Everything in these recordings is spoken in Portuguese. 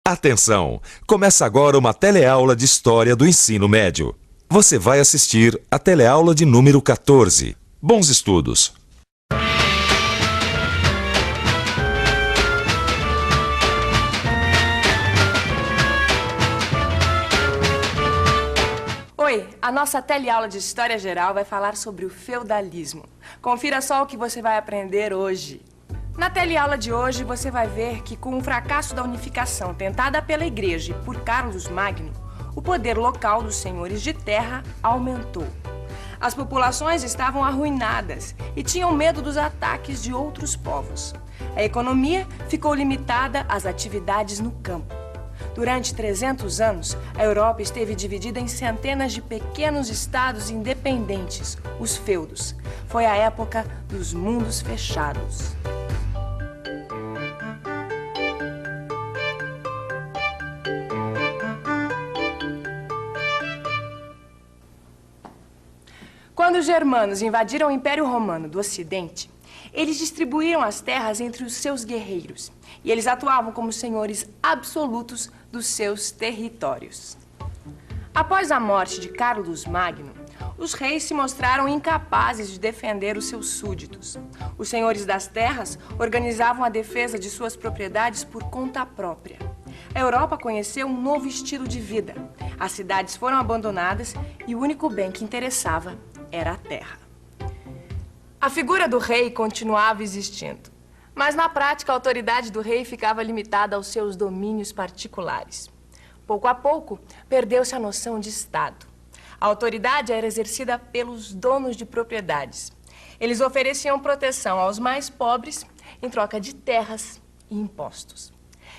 Atenção! Começa agora uma teleaula de História do Ensino Médio. Você vai assistir a teleaula de número 14. Bons estudos! Oi, a nossa teleaula de História Geral vai falar sobre o feudalismo. Confira só o que você vai aprender hoje. Na teleaula de hoje, você vai ver que com o fracasso da unificação tentada pela Igreja e por Carlos Magno, o poder local dos senhores de terra aumentou. As populações estavam arruinadas e tinham medo dos ataques de outros povos. A economia ficou limitada às atividades no campo. Durante 300 anos, a Europa esteve dividida em centenas de pequenos estados independentes, os feudos. Foi a época dos mundos fechados. Quando os germanos invadiram o Império Romano do Ocidente, eles distribuíram as terras entre os seus guerreiros e eles atuavam como senhores absolutos dos seus territórios. Após a morte de Carlos Magno, os reis se mostraram incapazes de defender os seus súditos. Os senhores das terras organizavam a defesa de suas propriedades por conta própria. A Europa conheceu um novo estilo de vida. As cidades foram abandonadas e o único bem que interessava era a terra. A figura do rei continuava existindo, mas na prática a autoridade do rei ficava limitada aos seus domínios particulares. Pouco a pouco, perdeu-se a noção de Estado. A autoridade era exercida pelos donos de propriedades. Eles ofereciam proteção aos mais pobres em troca de terras e impostos.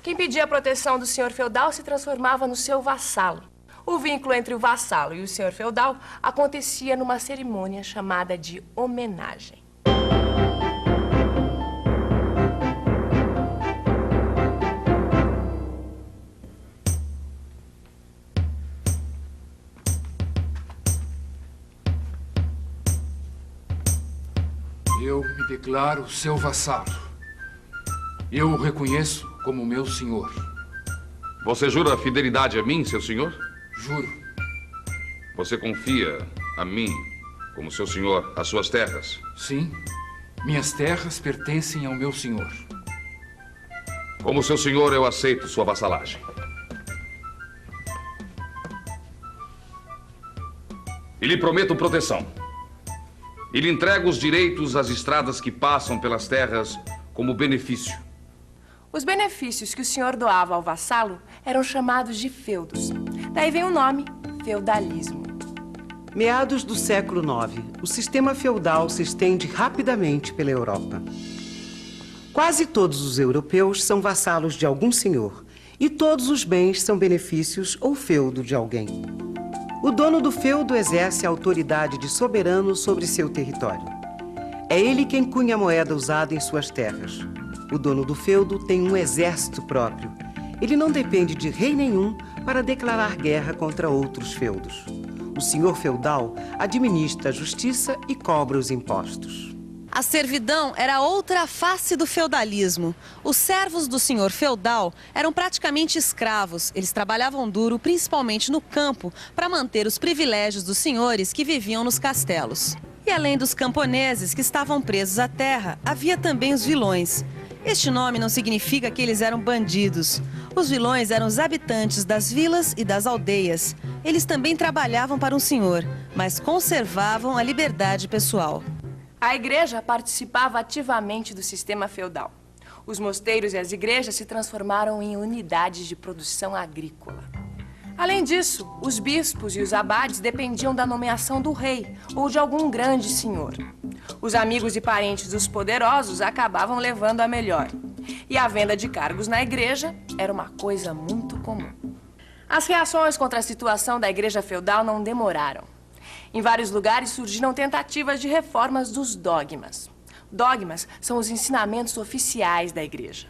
Quem pedia a proteção do senhor feudal se transformava no seu vassalo. O vínculo entre o vassalo e o senhor feudal acontecia numa cerimônia chamada de homenagem. Eu me declaro seu vassalo. Eu o reconheço como meu senhor. Você jura fidelidade a mim, seu senhor? Juro. Você confia a mim, como seu senhor, as suas terras? Sim. Minhas terras pertencem ao meu senhor. Como seu senhor, eu aceito sua vassalagem. E lhe prometo proteção. E lhe entrego os direitos às estradas que passam pelas terras como benefício. Os benefícios que o senhor doava ao vassalo eram chamados de feudos. Daí vem o nome, feudalismo. Meados do século IX, o sistema feudal se estende rapidamente pela Europa. Quase todos os europeus são vassalos de algum senhor, e todos os bens são benefícios ou feudo de alguém. O dono do feudo exerce a autoridade de soberano sobre seu território. É ele quem cunha a moeda usada em suas terras. O dono do feudo tem um exército próprio. Ele não depende de rei nenhum para declarar guerra contra outros feudos. O senhor feudal administra a justiça e cobra os impostos. A servidão era outra face do feudalismo. Os servos do senhor feudal eram praticamente escravos. Eles trabalhavam duro, principalmente no campo, para manter os privilégios dos senhores que viviam nos castelos. E além dos camponeses que estavam presos à terra, havia também os vilões. Este nome não significa que eles eram bandidos. Os vilões eram os habitantes das vilas e das aldeias. Eles também trabalhavam para um senhor, mas conservavam a liberdade pessoal. A igreja participava ativamente do sistema feudal. Os mosteiros e as igrejas se transformaram em unidades de produção agrícola. Além disso, os bispos e os abades dependiam da nomeação do rei ou de algum grande senhor. Os amigos e parentes dos poderosos acabavam levando a melhor. E a venda de cargos na igreja era uma coisa muito comum. As reações contra a situação da igreja feudal não demoraram. Em vários lugares surgiram tentativas de reformas dos dogmas. Dogmas são os ensinamentos oficiais da igreja.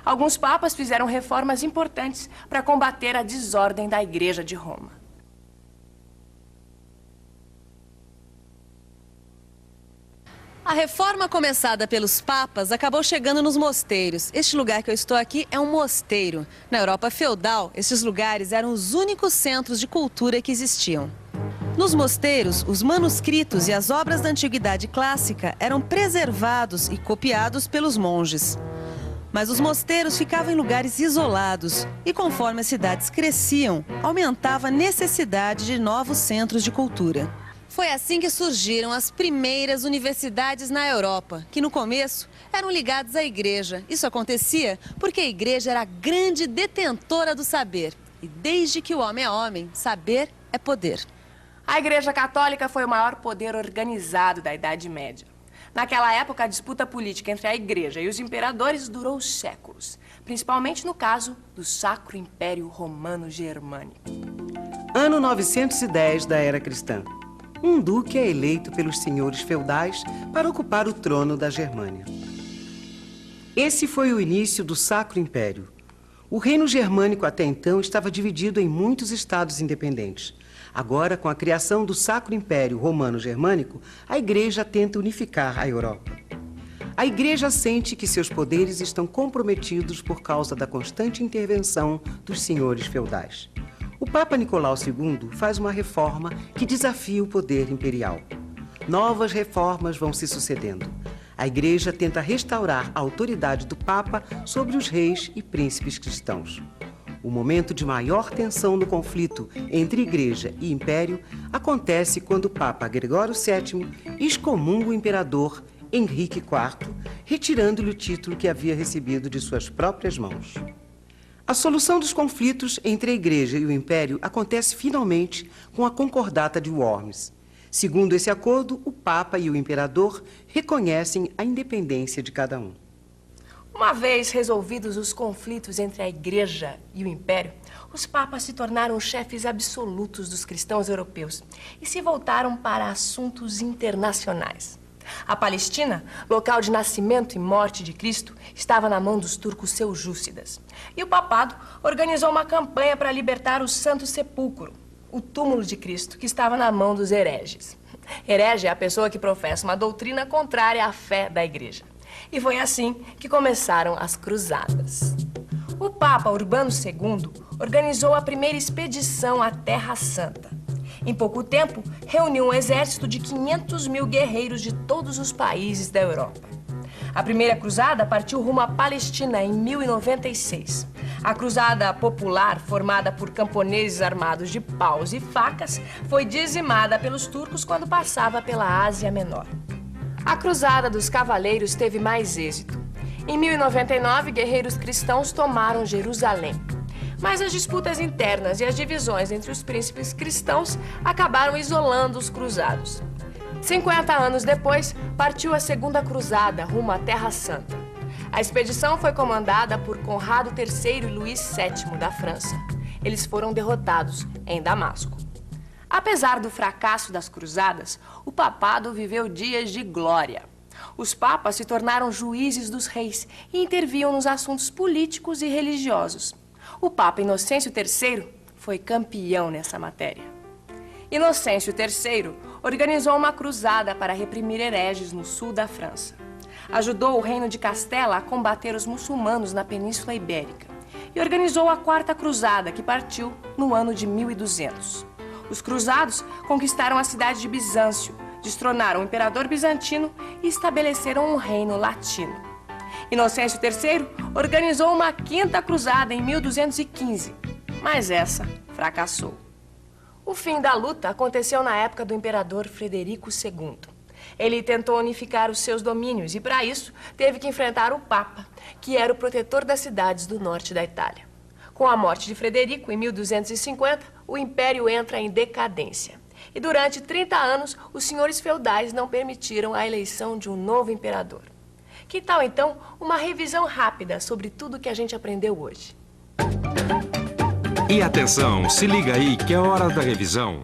Alguns papas fizeram reformas importantes para combater a desordem da Igreja de Roma. A reforma começada pelos papas acabou chegando nos mosteiros. Este lugar que eu estou aqui é um mosteiro. Na Europa feudal, estes lugares eram os únicos centros de cultura que existiam. Nos mosteiros, os manuscritos e as obras da antiguidade clássica eram preservados e copiados pelos monges. Mas os mosteiros ficavam em lugares isolados e, conforme as cidades cresciam, aumentava a necessidade de novos centros de cultura. Foi assim que surgiram as primeiras universidades na Europa, que no começo eram ligadas à igreja. Isso acontecia porque a igreja era a grande detentora do saber. E desde que o homem é homem, saber é poder. A Igreja Católica foi o maior poder organizado da Idade Média. Naquela época, a disputa política entre a Igreja e os imperadores durou séculos, principalmente no caso do Sacro Império Romano Germânico. Ano 910 da Era Cristã. Um duque é eleito pelos senhores feudais para ocupar o trono da Germânia. Esse foi o início do Sacro Império. O reino germânico até então estava dividido em muitos estados independentes. Agora, com a criação do Sacro Império Romano-Germânico, a Igreja tenta unificar a Europa. A Igreja sente que seus poderes estão comprometidos por causa da constante intervenção dos senhores feudais. O Papa Nicolau II faz uma reforma que desafia o poder imperial. Novas reformas vão se sucedendo. A Igreja tenta restaurar a autoridade do Papa sobre os reis e príncipes cristãos. O momento de maior tensão no conflito entre Igreja e Império acontece quando o Papa Gregório VII excomunga o imperador Henrique IV, retirando-lhe o título que havia recebido de suas próprias mãos. A solução dos conflitos entre a Igreja e o Império acontece finalmente com a Concordata de Worms. Segundo esse acordo, o Papa e o Imperador reconhecem a independência de cada um. Uma vez resolvidos os conflitos entre a Igreja e o Império, os papas se tornaram chefes absolutos dos cristãos europeus e se voltaram para assuntos internacionais. A Palestina, local de nascimento e morte de Cristo, estava na mão dos turcos seljúcidas. E o papado organizou uma campanha para libertar o Santo Sepulcro, o túmulo de Cristo, que estava na mão dos hereges. Herege é a pessoa que professa uma doutrina contrária à fé da Igreja. E foi assim que começaram as cruzadas. O Papa Urbano II organizou a primeira expedição à Terra Santa. Em pouco tempo, reuniu um exército de 500 mil guerreiros de todos os países da Europa. A primeira cruzada partiu rumo à Palestina em 1096. A cruzada popular, formada por camponeses armados de paus e facas, foi dizimada pelos turcos quando passava pela Ásia Menor. A cruzada dos cavaleiros teve mais êxito. Em 1099, guerreiros cristãos tomaram Jerusalém. Mas as disputas internas e as divisões entre os príncipes cristãos acabaram isolando os cruzados. 50 anos depois, partiu a Segunda Cruzada, rumo à Terra Santa. A expedição foi comandada por Conrado III e Luís VII, da França. Eles foram derrotados em Damasco. Apesar do fracasso das cruzadas, o papado viveu dias de glória. Os papas se tornaram juízes dos reis e interviam nos assuntos políticos e religiosos. O Papa Inocêncio III foi campeão nessa matéria. Inocêncio III organizou uma cruzada para reprimir hereges no sul da França. Ajudou o reino de Castela a combater os muçulmanos na Península Ibérica e organizou a Quarta Cruzada, que partiu no ano de 1200. Os cruzados conquistaram a cidade de Bizâncio, destronaram o imperador bizantino e estabeleceram um reino latino. Inocêncio III organizou uma Quinta Cruzada em 1215, mas essa fracassou. O fim da luta aconteceu na época do imperador Frederico II. Ele tentou unificar os seus domínios e, para isso, teve que enfrentar o Papa, que era o protetor das cidades do norte da Itália. Com a morte de Frederico, em 1250, o império entra em decadência. E durante 30 anos, os senhores feudais não permitiram a eleição de um novo imperador. Que tal, então, uma revisão rápida sobre tudo que a gente aprendeu hoje? E atenção, se liga aí que é hora da revisão.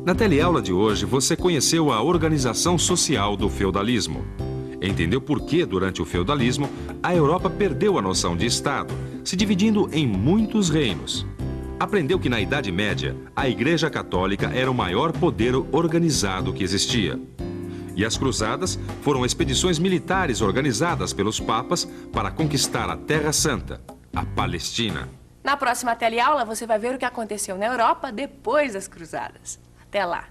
Na teleaula de hoje, você conheceu a organização social do feudalismo. Entendeu por que, durante o feudalismo, a Europa perdeu a noção de Estado, se dividindo em muitos reinos. Aprendeu que na Idade Média, a Igreja Católica era o maior poder organizado que existia. E as cruzadas foram expedições militares organizadas pelos papas para conquistar a Terra Santa, a Palestina. Na próxima teleaula, você vai ver o que aconteceu na Europa depois das cruzadas. Até lá!